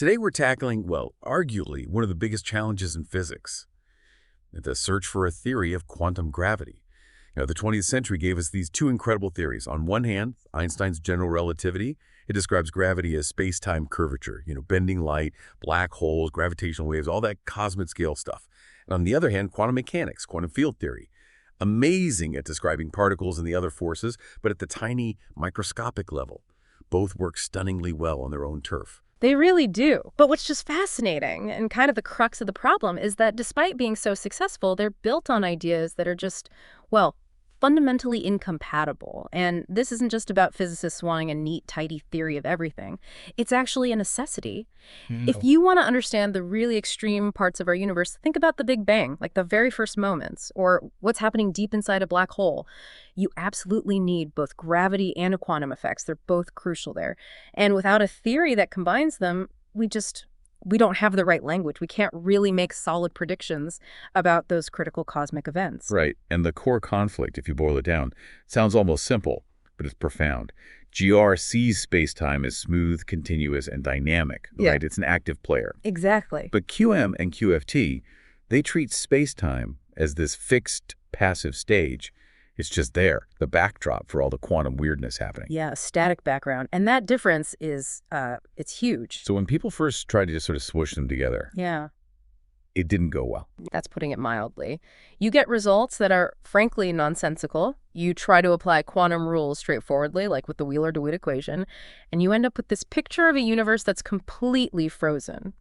Today we're tackling, well, arguably one of the biggest challenges in physics, the search for a theory of quantum gravity. The 20th century gave us these two incredible theories. On one hand, Einstein's general relativity. It describes gravity as space-time curvature, bending light, black holes, gravitational waves, all that cosmic scale stuff. And on the other hand, quantum mechanics, quantum field theory. Amazing at describing particles and the other forces, but at the tiny microscopic level. Both work stunningly well on their own turf. They really do. But what's just fascinating, and kind of the crux of the problem, is that despite being so successful, they're built on ideas that are just, well, fundamentally incompatible. And this isn't just about physicists wanting a neat, tidy theory of everything. It's actually a necessity. If you want to understand the really extreme parts of our universe, think about the Big Bang, like the very first moments, or what's happening deep inside a black hole. You absolutely need both gravity and quantum effects. They're both crucial there. And without a theory that combines them, we don't have the right language. We can't really make solid predictions about those critical cosmic events. Right. And the core conflict, if you boil it down, sounds almost simple, but it's profound. GR sees space-time as smooth, continuous, and dynamic, right? It's an active player. Exactly. But QM and QFT, they treat space-time as this fixed, passive stage. It's just there, the backdrop for all the quantum weirdness happening. Yeah, a static background. And that difference is, it's huge. So when people first tried to just sort of swoosh them together, it didn't go well. That's putting it mildly. You get results that are, frankly, nonsensical. You try to apply quantum rules straightforwardly, like with the Wheeler-DeWitt equation, and you end up with this picture of a universe that's completely frozen.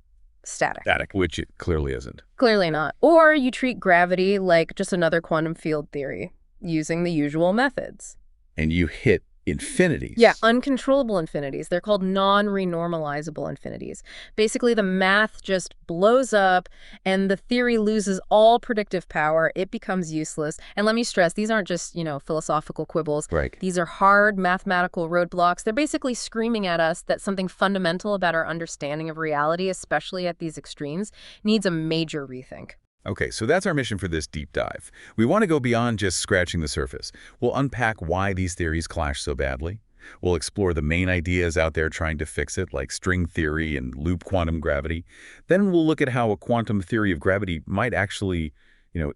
Static. Static, which it clearly isn't. Clearly not. Or you treat gravity like just another quantum field theory, using the usual methods. And you hit infinities. Yeah, uncontrollable infinities. They're called non-renormalizable infinities. Basically, the math just blows up and the theory loses all predictive power. It becomes useless. And let me stress, these aren't just, philosophical quibbles. Right. These are hard mathematical roadblocks. They're basically screaming at us that something fundamental about our understanding of reality, especially at these extremes, needs a major rethink. Okay, so that's our mission for this deep dive. We want to go beyond just scratching the surface. We'll unpack why these theories clash so badly. We'll explore the main ideas out there trying to fix it, like string theory and loop quantum gravity. Then we'll look at how a quantum theory of gravity might actually,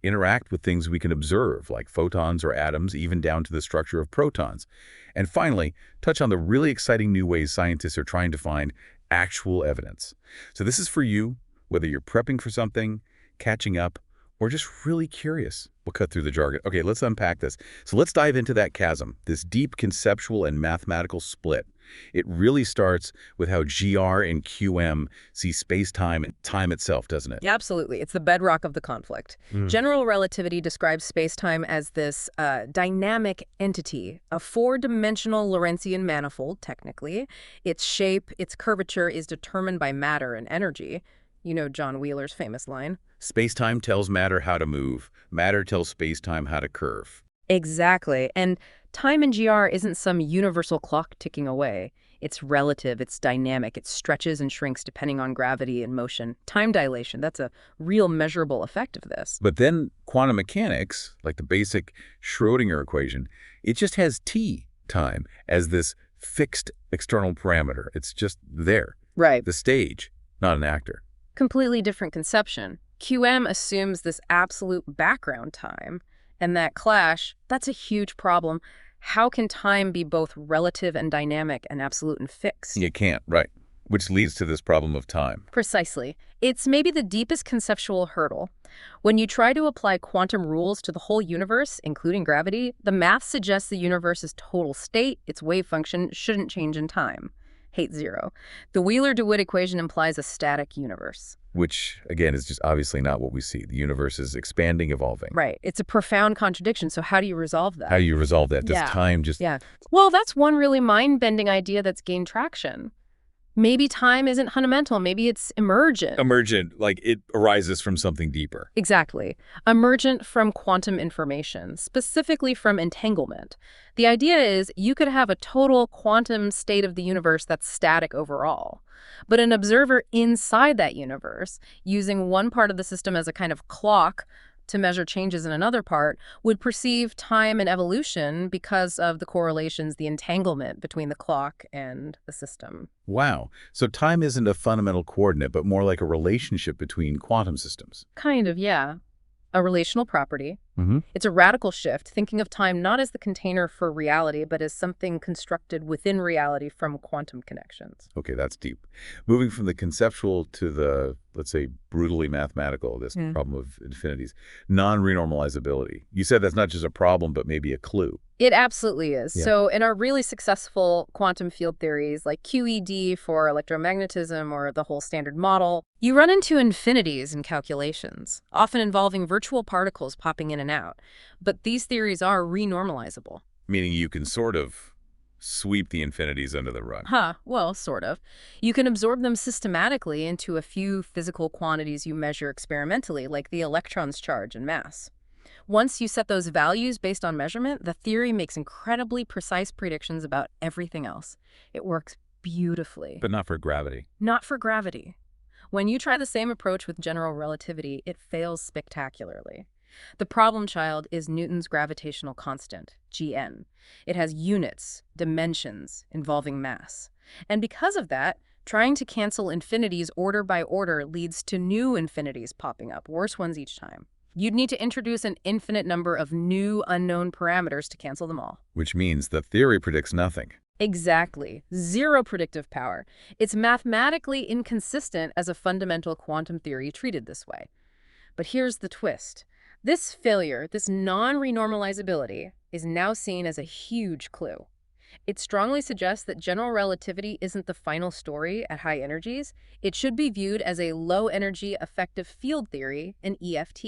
interact with things we can observe, like photons or atoms, even down to the structure of protons. And finally, touch on the really exciting new ways scientists are trying to find actual evidence. So this is for you, whether you're prepping for something, catching up, or just really curious. We'll cut through the jargon. Okay, let's unpack this. So let's dive into that chasm, this deep conceptual and mathematical split. It really starts with how GR and QM see space-time and time itself, doesn't it? Absolutely. It's the bedrock of the conflict. General relativity describes space-time as this dynamic entity, a four-dimensional Lorentzian manifold, technically. Its shape, its curvature is determined by matter and energy. You know John Wheeler's famous line. Space-time tells matter how to move. Matter tells space-time how to curve. Exactly. And time in GR isn't some universal clock ticking away. It's relative, it's dynamic, it stretches and shrinks depending on gravity and motion. Time dilation, that's a real measurable effect of this. But then quantum mechanics, like the basic Schrödinger equation, it just has T, time, as this fixed external parameter. It's just there. Right. The stage, not an actor. Completely different conception. QM assumes this absolute background time, and that clash, that's a huge problem. How can time be both relative and dynamic and absolute and fixed? You can't, right. Which leads to this problem of time. Precisely. It's maybe the deepest conceptual hurdle. When you try to apply quantum rules to the whole universe, including gravity, the math suggests the universe's total state, its wave function, shouldn't change in time. Hate zero. The Wheeler-DeWitt equation implies a static universe. Which, again, is just obviously not what we see. The universe is expanding, evolving. Right. It's a profound contradiction. So how do you resolve that? How do you resolve that? Does time just... Yeah. Well, that's one really mind-bending idea that's gained traction. Maybe time isn't fundamental. Maybe it's emergent. Emergent, like it arises from something deeper. Exactly. Emergent from quantum information, specifically from entanglement. The idea is you could have a total quantum state of the universe that's static overall. But an observer inside that universe, using one part of the system as a kind of clock, to measure changes in another part would perceive time and evolution because of the correlations, the entanglement between the clock and the system. Wow. So time isn't a fundamental coordinate, but more like a relationship between quantum systems. Kind of, yeah. A relational property. Mm-hmm. It's a radical shift, thinking of time not as the container for reality, but as something constructed within reality from quantum connections. Okay, that's deep. Moving from the conceptual to the, let's say, brutally mathematical, this problem of infinities. Non-renormalizability. You said that's not just a problem, but maybe a clue. It absolutely is. Yeah. So in our really successful quantum field theories like QED for electromagnetism or the whole standard model, you run into infinities in calculations, often involving virtual particles popping in and out. But these theories are renormalizable. Meaning you can sort of sweep the infinities under the rug. Well, sort of. You can absorb them systematically into a few physical quantities you measure experimentally, like the electron's charge and mass. Once you set those values based on measurement, the theory makes incredibly precise predictions about everything else. It works beautifully. But not for gravity. Not for gravity. When you try the same approach with general relativity, it fails spectacularly. The problem child is Newton's gravitational constant, Gn. It has units, dimensions, involving mass. And because of that, trying to cancel infinities order by order leads to new infinities popping up, worse ones each time. You'd need to introduce an infinite number of new unknown parameters to cancel them all. Which means the theory predicts nothing. Exactly. Zero predictive power. It's mathematically inconsistent as a fundamental quantum theory treated this way. But here's the twist. This failure, this non-renormalizability, is now seen as a huge clue. It strongly suggests that general relativity isn't the final story at high energies. It should be viewed as a low-energy effective field theory, an EFT.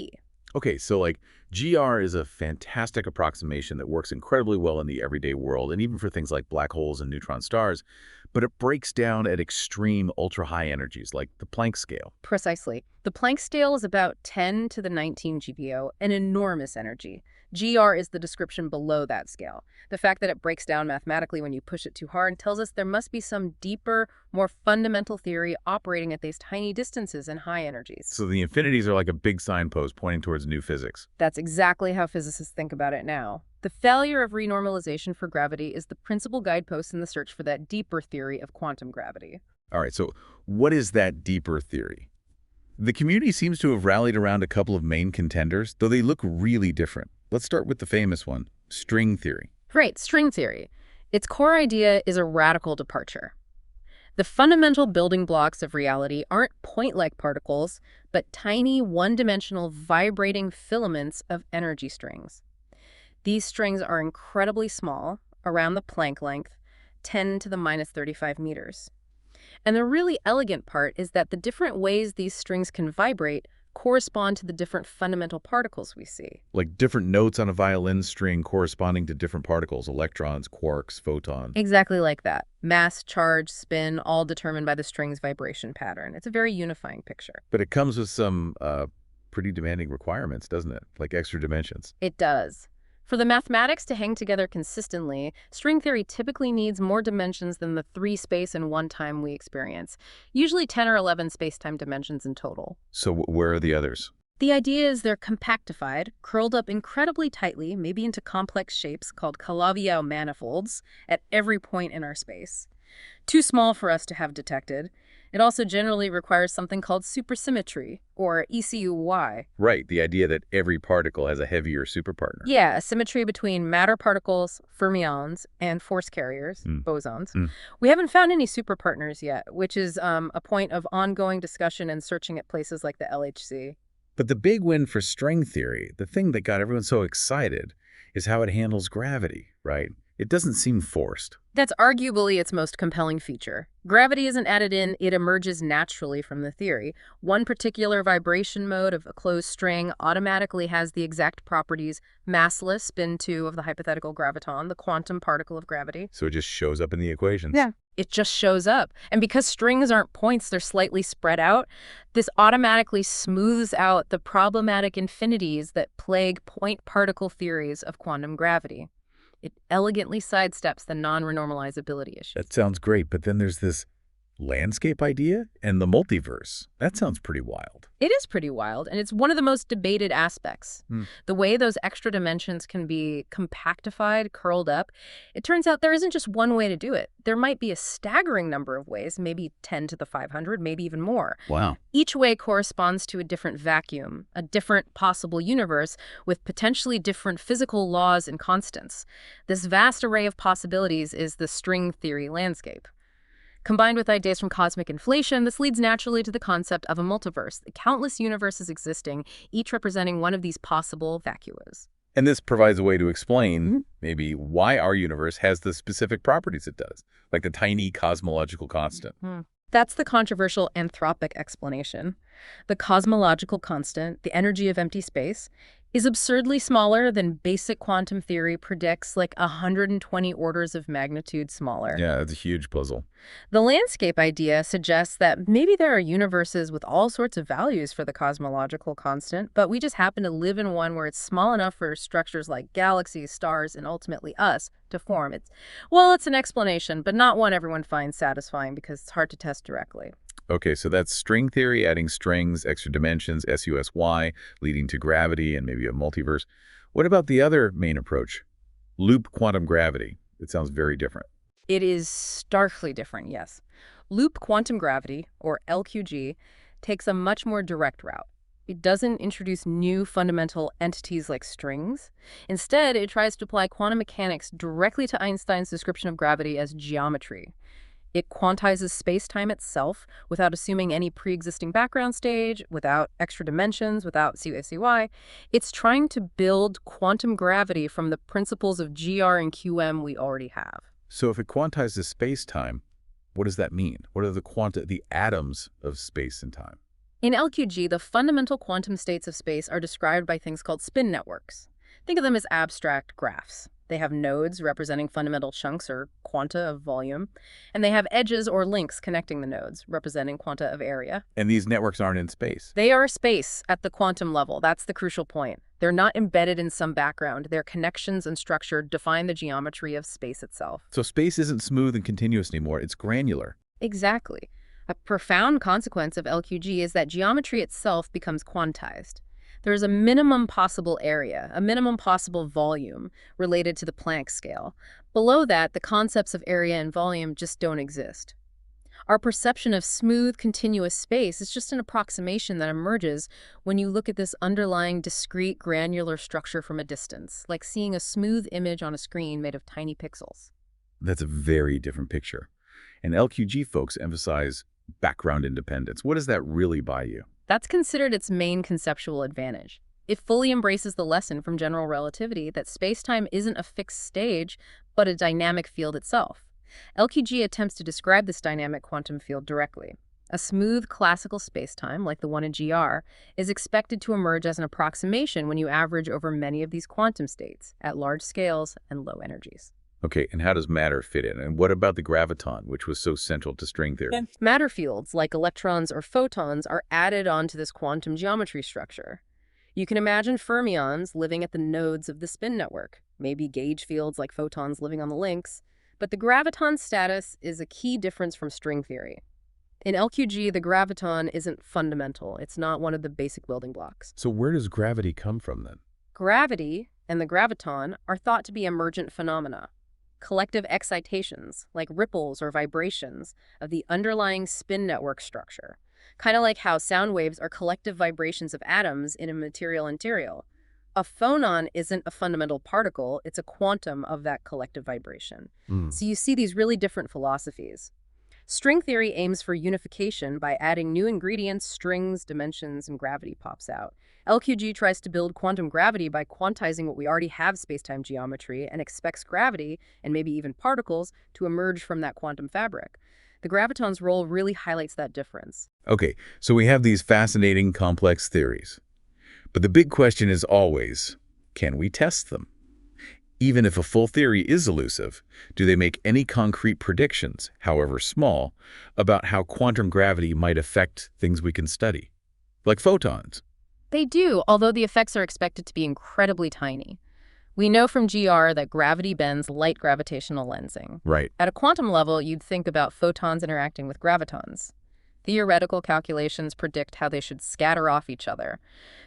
Okay, so like GR is a fantastic approximation that works incredibly well in the everyday world and even for things like black holes and neutron stars, but it breaks down at extreme ultra-high energies like the Planck scale. Precisely. The Planck scale is about 10 to the 19 GPO, an enormous energy. GR is the description below that scale. The fact that it breaks down mathematically when you push it too hard tells us there must be some deeper, more fundamental theory operating at these tiny distances and high energies. So the infinities are like a big signpost pointing towards new physics. That's exactly how physicists think about it now. The failure of renormalization for gravity is the principal guidepost in the search for that deeper theory of quantum gravity. All right, so what is that deeper theory? The community seems to have rallied around a couple of main contenders, though they look really different. Let's start with the famous one, string theory. Right, string theory. Its core idea is a radical departure. The fundamental building blocks of reality aren't point-like particles, but tiny, one-dimensional vibrating filaments of energy strings. These strings are incredibly small, around the Planck length, 10 to the minus 35 meters. And the really elegant part is that the different ways these strings can vibrate correspond to the different fundamental particles we see. Like different notes on a violin string corresponding to different particles, electrons, quarks, photons. Exactly like that. Mass, charge, spin, all determined by the string's vibration pattern. It's a very unifying picture. But it comes with some pretty demanding requirements, doesn't it? Like extra dimensions. It does. For the mathematics to hang together consistently, string theory typically needs more dimensions than the 3 space and 1 time we experience, usually 10 or 11 space-time dimensions in total. So where are the others? The idea is they're compactified, curled up incredibly tightly, maybe into complex shapes called Calabi-Yau manifolds, at every point in our space. Too small for us to have detected. It also generally requires something called supersymmetry, or ECUY. Right, the idea that every particle has a heavier superpartner. Yeah, a symmetry between matter particles, fermions, and force carriers, bosons. We haven't found any superpartners yet, which is a point of ongoing discussion and searching at places like the LHC. But the big win for string theory, the thing that got everyone so excited, is how it handles gravity, right? It doesn't seem forced. That's arguably its most compelling feature. Gravity isn't added in, it emerges naturally from the theory. One particular vibration mode of a closed string automatically has the exact properties massless, spin 2 of the hypothetical graviton, the quantum particle of gravity. So it just shows up in the equations. Yeah. It just shows up. And because strings aren't points, they're slightly spread out, this automatically smooths out the problematic infinities that plague point-particle theories of quantum gravity. It elegantly sidesteps the non-renormalizability issue. That sounds great, but then there's this Landscape idea and the multiverse. That sounds pretty wild. It is pretty wild, and it's one of the most debated aspects. Hmm. The way those extra dimensions can be compactified, curled up, it turns out there isn't just one way to do it. There might be a staggering number of ways, maybe 10 to the 500, maybe even more. Wow. Each way corresponds to a different vacuum, a different possible universe with potentially different physical laws and constants. This vast array of possibilities is the string theory landscape. Combined with ideas from cosmic inflation, this leads naturally to the concept of a multiverse, countless universes existing, each representing one of these possible vacuas. And this provides a way to explain maybe why our universe has the specific properties it does, like the tiny cosmological constant. That's the controversial anthropic explanation. The cosmological constant, the energy of empty space, is absurdly smaller than basic quantum theory predicts, like 120 orders of magnitude smaller. Yeah, it's a huge puzzle. The landscape idea suggests that maybe there are universes with all sorts of values for the cosmological constant, but we just happen to live in one where it's small enough for structures like galaxies, stars, and ultimately us to form. It's an explanation, but not one everyone finds satisfying because it's hard to test directly. Okay, so that's string theory, adding strings, extra dimensions, SUSY, leading to gravity and maybe a multiverse. What about the other main approach? Loop quantum gravity. It sounds very different. It is starkly different, yes. Loop quantum gravity, or LQG, takes a much more direct route. It doesn't introduce new fundamental entities like strings. Instead, it tries to apply quantum mechanics directly to Einstein's description of gravity as geometry. It quantizes space-time itself without assuming any pre-existing background stage, without extra dimensions, without CUSY. It's trying to build quantum gravity from the principles of GR and QM we already have. So if it quantizes space-time, what does that mean? What are the atoms of space and time? In LQG, the fundamental quantum states of space are described by things called spin networks. Think of them as abstract graphs. They have nodes representing fundamental chunks or quanta of volume, and they have edges or links connecting the nodes, representing quanta of area. And these networks aren't in space. They are space at the quantum level. That's the crucial point. They're not embedded in some background. Their connections and structure define the geometry of space itself. So space isn't smooth and continuous anymore. It's granular. Exactly. A profound consequence of LQG is that geometry itself becomes quantized. There's a minimum possible area, a minimum possible volume related to the Planck scale. Below that, the concepts of area and volume just don't exist. Our perception of smooth, continuous space is just an approximation that emerges when you look at this underlying discrete, granular structure from a distance, like seeing a smooth image on a screen made of tiny pixels. That's a very different picture. And LQG folks emphasize background independence. What does that really buy you? That's considered its main conceptual advantage. It fully embraces the lesson from general relativity that space-time isn't a fixed stage, but a dynamic field itself. LQG attempts to describe this dynamic quantum field directly. A smooth classical space-time, like the one in GR, is expected to emerge as an approximation when you average over many of these quantum states at large scales and low energies. Okay, and how does matter fit in? And what about the graviton, which was so central to string theory? Matter fields, like electrons or photons, are added onto this quantum geometry structure. You can imagine fermions living at the nodes of the spin network, maybe gauge fields like photons living on the links, but the graviton status is a key difference from string theory. In LQG, the graviton isn't fundamental. It's not one of the basic building blocks. So where does gravity come from then? Gravity and the graviton are thought to be emergent phenomena. Collective excitations, like ripples or vibrations, of the underlying spin network structure. Kind of like how sound waves are collective vibrations of atoms in a material interior. A phonon isn't a fundamental particle, it's a quantum of that collective vibration. So you see these really different philosophies. String theory aims for unification by adding new ingredients, strings, dimensions, and gravity pops out. LQG tries to build quantum gravity by quantizing what we already have spacetime geometry and expects gravity, and maybe even particles, to emerge from that quantum fabric. The graviton's role really highlights that difference. Okay, so we have these fascinating, complex theories. But the big question is always, can we test them? Even if a full theory is elusive, do they make any concrete predictions, however small, about how quantum gravity might affect things we can study? Like photons. They do, although the effects are expected to be incredibly tiny. We know from GR that gravity bends light gravitational lensing. Right. At a quantum level, you'd think about photons interacting with gravitons. Theoretical calculations predict how they should scatter off each other.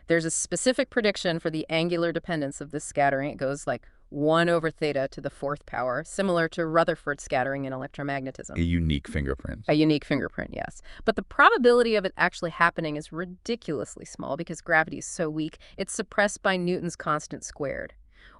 There's a specific prediction for the angular dependence of this scattering. It goes like 1 over theta to the 4th power, similar to Rutherford scattering in electromagnetism. A unique fingerprint. A unique fingerprint, yes. But the probability of it actually happening is ridiculously small because gravity is so weak, it's suppressed by Newton's constant squared.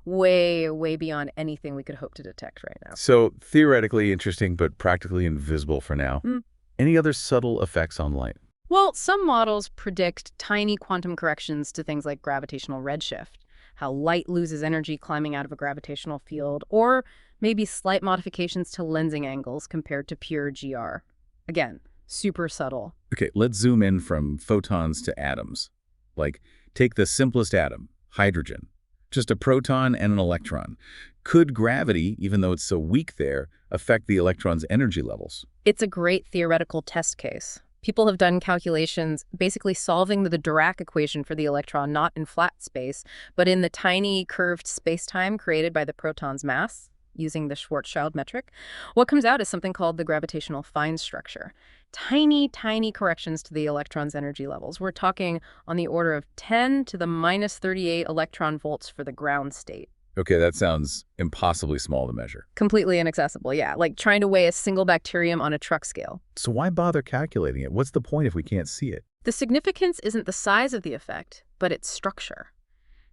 Way, way beyond anything we could hope to detect right now. So theoretically interesting, but practically invisible for now. Mm. Any other subtle effects on light? Well, some models predict tiny quantum corrections to things like gravitational redshift, how light loses energy climbing out of a gravitational field, or maybe slight modifications to lensing angles compared to pure GR. Again, super subtle. Okay, let's zoom in from photons to atoms. Like, take the simplest atom, hydrogen. Just a proton and an electron. Could gravity, even though it's so weak there, affect the electron's energy levels? It's a great theoretical test case. People have done calculations basically solving the Dirac equation for the electron not in flat space, but in the tiny curved spacetime created by the proton's mass, using the Schwarzschild metric. What comes out is something called the gravitational fine structure. Tiny, tiny corrections to the electron's energy levels. We're talking on the order of 10 to the minus 38 electron volts for the ground state. Okay, that sounds impossibly small to measure. Completely inaccessible, yeah, like trying to weigh a single bacterium on a truck scale. So why bother calculating it? What's the point if we can't see it? The significance isn't the size of the effect, but its structure.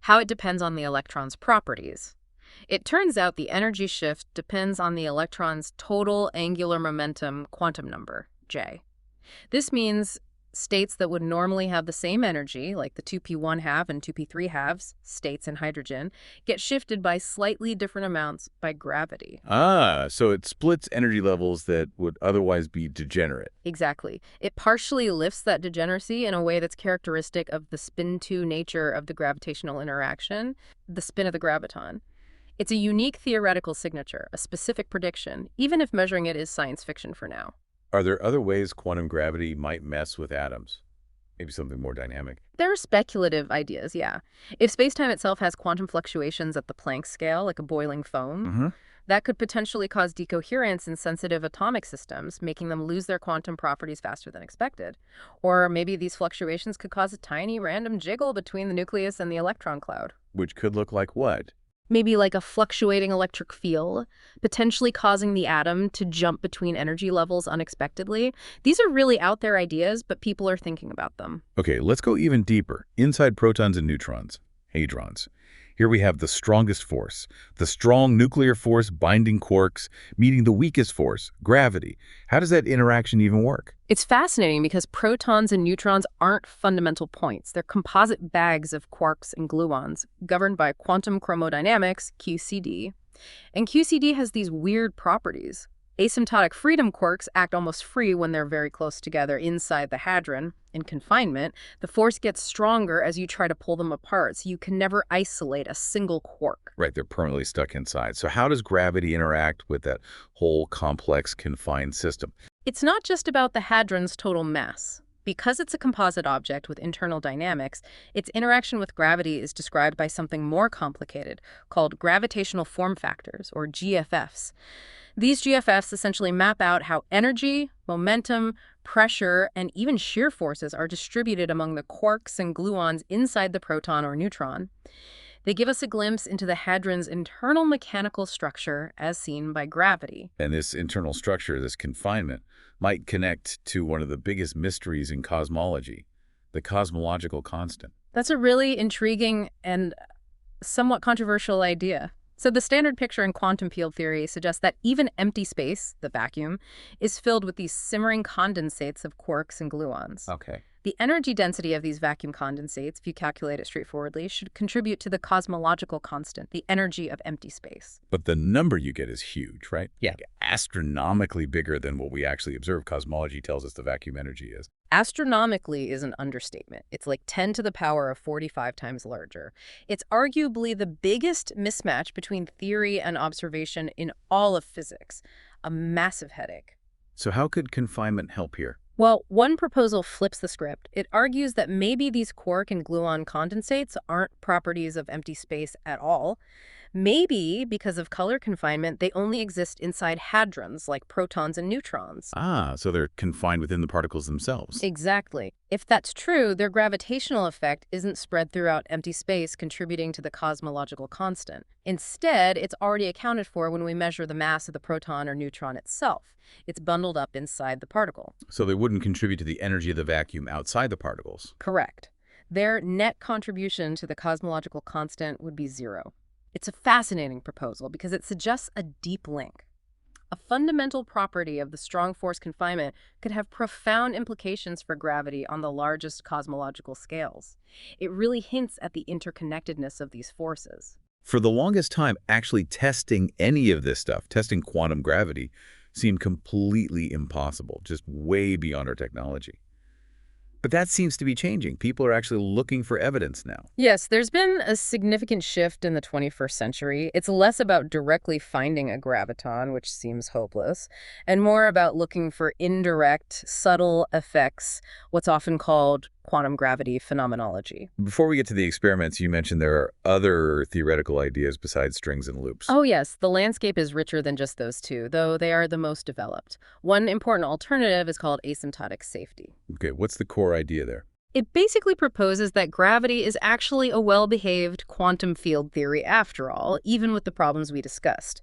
How it depends on the electron's properties. It turns out the energy shift depends on the electron's total angular momentum quantum number, J. This means states that would normally have the same energy, like the 2p1 half and 2p3 halves, states in hydrogen, get shifted by slightly different amounts by gravity. Ah, so it splits energy levels that would otherwise be degenerate. Exactly. It partially lifts that degeneracy in a way that's characteristic of the spin-2 nature of the gravitational interaction, the spin of the graviton. It's a unique theoretical signature, a specific prediction, even if measuring it is science fiction for now. Are there other ways quantum gravity might mess with atoms? Maybe something more dynamic? There are speculative ideas, yeah. If spacetime itself has quantum fluctuations at the Planck scale, like a boiling foam, that could potentially cause decoherence in sensitive atomic systems, making them lose their quantum properties faster than expected. Or maybe these fluctuations could cause a tiny random jiggle between the nucleus and the electron cloud. Which could look like what? Maybe like a fluctuating electric field, potentially causing the atom to jump between energy levels unexpectedly. These are really out there ideas, but people are thinking about them. Okay, let's go even deeper. Inside protons and neutrons, hadrons. Here we have the strongest force, the strong nuclear force binding quarks, meeting the weakest force, gravity. How does that interaction even work? It's fascinating because protons and neutrons aren't fundamental points. They're composite bags of quarks and gluons, governed by quantum chromodynamics, QCD. And QCD has these weird properties. Asymptotic freedom quarks act almost free when they're very close together inside the hadron. In confinement, the force gets stronger as you try to pull them apart, so you can never isolate a single quark. Right, they're permanently stuck inside. So how does gravity interact with that whole complex confined system? It's not just about the hadron's total mass. Because it's a composite object with internal dynamics, its interaction with gravity is described by something more complicated, called gravitational form factors, or GFFs. These GFFs essentially map out how energy, momentum, pressure, and even shear forces are distributed among the quarks and gluons inside the proton or neutron. They give us a glimpse into the hadron's internal mechanical structure as seen by gravity. And this internal structure, this confinement, might connect to one of the biggest mysteries in cosmology, the cosmological constant. That's a really intriguing and somewhat controversial idea. So the standard picture in quantum field theory suggests that even empty space, the vacuum, is filled with these simmering condensates of quarks and gluons. Okay. The energy density of these vacuum condensates, if you calculate it straightforwardly, should contribute to the cosmological constant, the energy of empty space. But the number you get is huge, right? Yeah. Like astronomically bigger than what we actually observe. Cosmology tells us the vacuum energy is. Astronomically is an understatement. It's like 10 to the power of 45 times larger. It's arguably the biggest mismatch between theory and observation in all of physics. A massive headache. So how could confinement help here? Well, one proposal flips the script. It argues that maybe these quark and gluon condensates aren't properties of empty space at all. Maybe because of color confinement, they only exist inside hadrons like protons and neutrons. Ah, so they're confined within the particles themselves. Exactly. If that's true, their gravitational effect isn't spread throughout empty space, contributing to the cosmological constant. Instead, it's already accounted for when we measure the mass of the proton or neutron itself. It's bundled up inside the particle. So they wouldn't contribute to the energy of the vacuum outside the particles. Correct. Their net contribution to the cosmological constant would be zero. It's a fascinating proposal because it suggests a deep link. A fundamental property of the strong force confinement could have profound implications for gravity on the largest cosmological scales. It really hints at the interconnectedness of these forces. For the longest time, actually testing any of this stuff, testing quantum gravity, seemed completely impossible, just way beyond our technology. But that seems to be changing. People are actually looking for evidence now. Yes, there's been a significant shift in the 21st century. It's less about directly finding a graviton, which seems hopeless, and more about looking for indirect, subtle effects, what's often called quantum gravity phenomenology. Before we get to the experiments, you mentioned there are other theoretical ideas besides strings and loops. Oh yes, the landscape is richer than just those two, though they are the most developed. One important alternative is called asymptotic safety. Okay, what's the core idea there? It basically proposes that gravity is actually a well-behaved quantum field theory after all, even with the problems we discussed.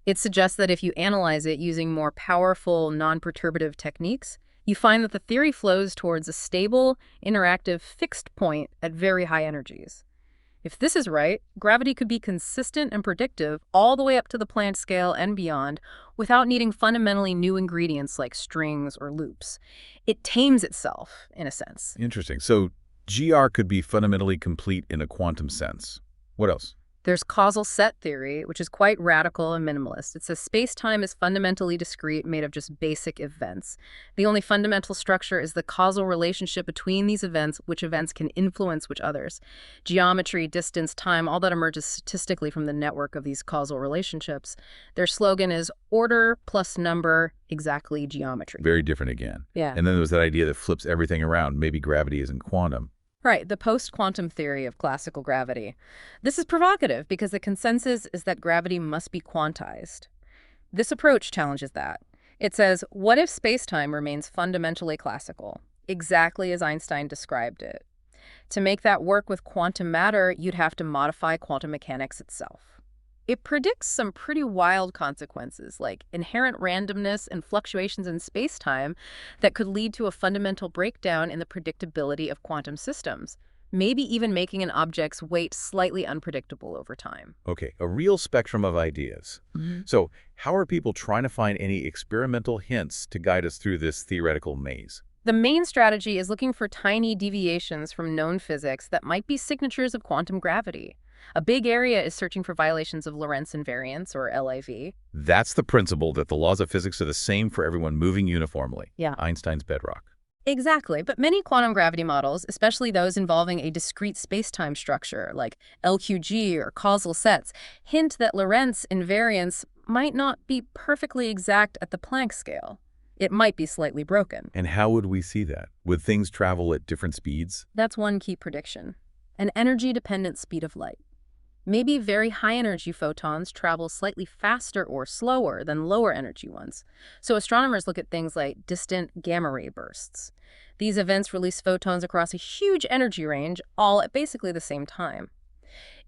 It suggests that if you analyze it using more powerful, non-perturbative techniques, you find that the theory flows towards a stable, interactive, fixed point at very high energies. If this is right, gravity could be consistent and predictive all the way up to the Planck scale and beyond without needing fundamentally new ingredients like strings or loops. It tames itself, in a sense. Interesting. So GR could be fundamentally complete in a quantum sense. What else? There's causal set theory, which is quite radical and minimalist. It says space-time is fundamentally discrete, made of just basic events. The only fundamental structure is the causal relationship between these events, which events can influence which others. Geometry, distance, time, all that emerges statistically from the network of these causal relationships. Their slogan is order plus number, exactly geometry. Very different again. Yeah. And then there was that idea that flips everything around. Maybe gravity isn't quantum. Right, the post-quantum theory of classical gravity. This is provocative because the consensus is that gravity must be quantized. This approach challenges that. It says, what if space-time remains fundamentally classical, exactly as Einstein described it? To make that work with quantum matter, you'd have to modify quantum mechanics itself. It predicts some pretty wild consequences, like inherent randomness and fluctuations in space-time that could lead to a fundamental breakdown in the predictability of quantum systems, maybe even making an object's weight slightly unpredictable over time. Okay, a real spectrum of ideas. So how are people trying to find any experimental hints to guide us through this theoretical maze? The main strategy is looking for tiny deviations from known physics that might be signatures of quantum gravity. A big area is searching for violations of Lorentz invariance, or LIV. That's the principle that the laws of physics are the same for everyone moving uniformly. Yeah. Einstein's bedrock. Exactly, but many quantum gravity models, especially those involving a discrete spacetime structure like LQG or causal sets, hint that Lorentz invariance might not be perfectly exact at the Planck scale. It might be slightly broken. And how would we see that? Would things travel at different speeds? That's one key prediction. An energy-dependent speed of light. Maybe very high-energy photons travel slightly faster or slower than lower-energy ones. So astronomers look at things like distant gamma-ray bursts. These events release photons across a huge energy range, all at basically the same time.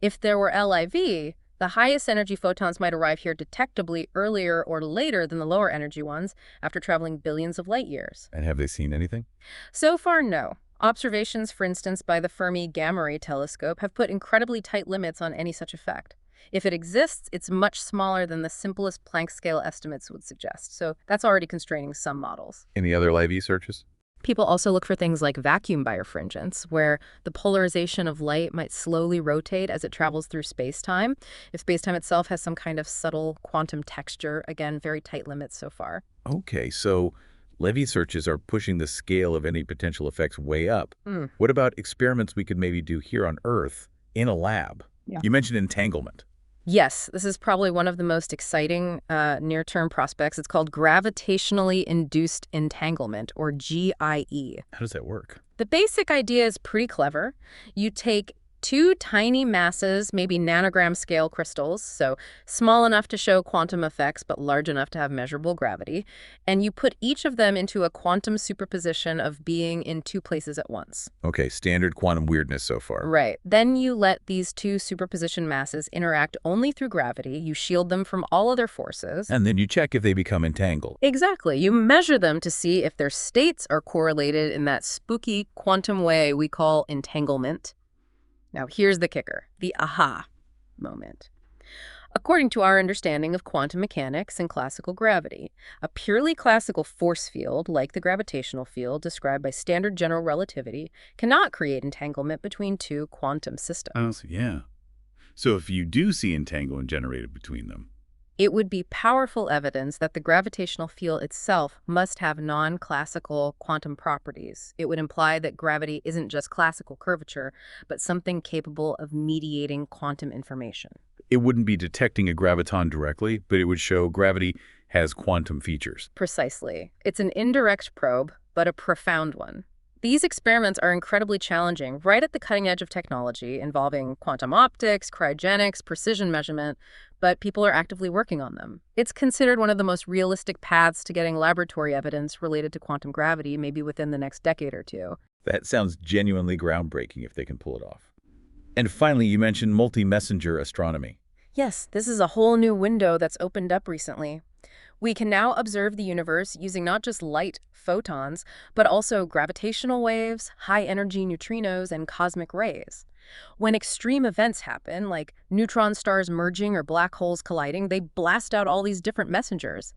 If there were LIV, the highest energy photons might arrive here detectably earlier or later than the lower energy ones after traveling billions of light years. And have they seen anything? So far, no. Observations, for instance, by the Fermi Gamma Ray Telescope have put incredibly tight limits on any such effect. If it exists, it's much smaller than the simplest Planck scale estimates would suggest, so that's already constraining some models. Any other LIV searches? People also look for things like vacuum birefringence, where the polarization of light might slowly rotate as it travels through space-time. If space-time itself has some kind of subtle quantum texture, again, very tight limits so far. Okay, so LIV searches are pushing the scale of any potential effects way up. What about experiments we could maybe do here on Earth in a lab? Yeah. You mentioned entanglement. Yes, this is probably one of the most exciting near-term prospects. It's called gravitationally induced entanglement, or GIE. How does that work? The basic idea is pretty clever. You take two tiny masses, maybe nanogram scale crystals, so small enough to show quantum effects but large enough to have measurable gravity, and you put each of them into a quantum superposition of being in two places at once. Okay, standard quantum weirdness so far. Right. Then you let these two superposition masses interact only through gravity. You shield them from all other forces. And then you check if they become entangled. Exactly. You measure them to see if their states are correlated in that spooky quantum way we call entanglement. Now, here's the kicker, the aha moment. According to our understanding of quantum mechanics and classical gravity, a purely classical force field, like the gravitational field described by standard general relativity, cannot create entanglement between two quantum systems. Yeah. So if you do see entanglement generated between them, It would be powerful evidence that the gravitational field itself must have non-classical quantum properties. It would imply that gravity isn't just classical curvature, but something capable of mediating quantum information. it wouldn't be detecting a graviton directly, but it would show gravity has quantum features. Precisely. It's an indirect probe, but a profound one. These experiments are incredibly challenging, right at the cutting edge of technology, involving quantum optics, cryogenics, precision measurement, but people are actively working on them. It's considered one of the most realistic paths to getting laboratory evidence related to quantum gravity, maybe within the next decade or two. That sounds genuinely groundbreaking if they can pull it off. And finally, you mentioned multi-messenger astronomy. Yes, this is a whole new window that's opened up recently. We can now observe the universe using not just light, photons, but also gravitational waves, high-energy neutrinos, and cosmic rays. When extreme events happen, like neutron stars merging or black holes colliding, they blast out all these different messengers.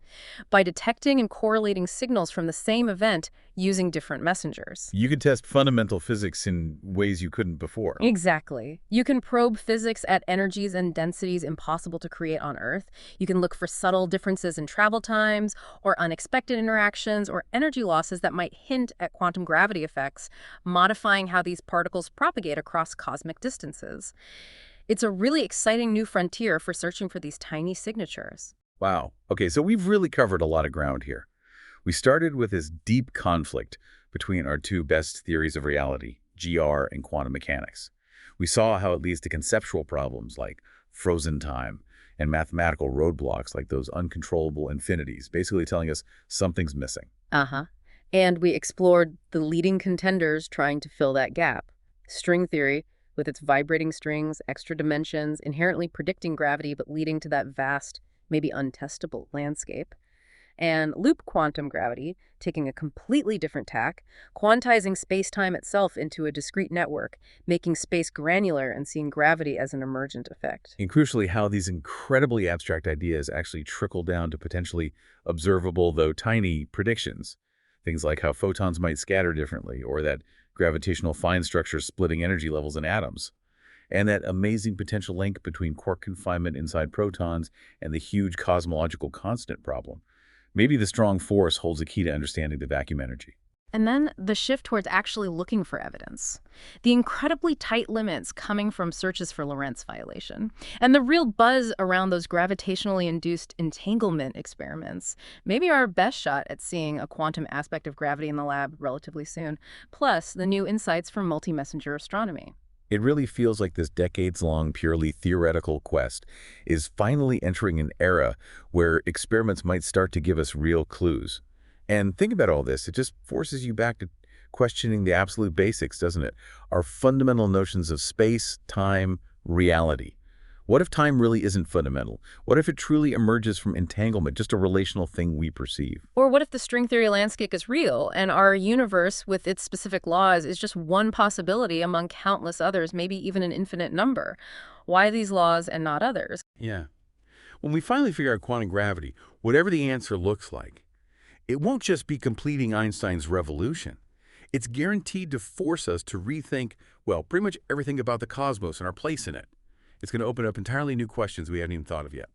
By detecting and correlating signals from the same event using different messengers. You could test fundamental physics in ways you couldn't before. Exactly. You can probe physics at energies and densities impossible to create on Earth. You can look for subtle differences in travel times, or unexpected interactions, or energy losses that might hint at quantum gravity effects, modifying how these particles propagate across cosmic distances. It's a really exciting new frontier for searching for these tiny signatures. Wow. Okay, so we've really covered a lot of ground here. We started with this deep conflict between our two best theories of reality, GR and quantum mechanics. We saw how it leads to conceptual problems like frozen time and mathematical roadblocks like those uncontrollable infinities, basically telling us something's missing. And we explored the leading contenders trying to fill that gap. String theory, with its vibrating strings, extra dimensions, inherently predicting gravity but leading to that vast, maybe untestable landscape. And loop quantum gravity, taking a completely different tack, quantizing space-time itself into a discrete network, making space granular and seeing gravity as an emergent effect. And crucially, how these incredibly abstract ideas actually trickle down to potentially observable, though tiny, predictions. Things like how photons might scatter differently, or that gravitational fine structures splitting energy levels in atoms. And that amazing potential link between quark confinement inside protons and the huge cosmological constant problem. Maybe the strong force holds a key to understanding the vacuum energy. And then the shift towards actually looking for evidence. The incredibly tight limits coming from searches for Lorentz violation. And the real buzz around those gravitationally induced entanglement experiments. Maybe our best shot at seeing a quantum aspect of gravity in the lab relatively soon. Plus, the new insights from multi-messenger astronomy. It really feels like this decades-long, purely theoretical quest is finally entering an era where experiments might start to give us real clues. And think about all this, it just forces you back to questioning the absolute basics, doesn't it? Our fundamental notions of space, time, reality. What if time really isn't fundamental? What if it truly emerges from entanglement, just a relational thing we perceive? Or what if the string theory landscape is real and our universe with its specific laws is just one possibility among countless others, maybe even an infinite number? Why these laws and not others? Yeah. When we finally figure out quantum gravity, whatever the answer looks like, it won't just be completing Einstein's revolution. It's guaranteed to force us to rethink, well, pretty much everything about the cosmos and our place in it. It's going to open up entirely new questions we haven't even thought of yet.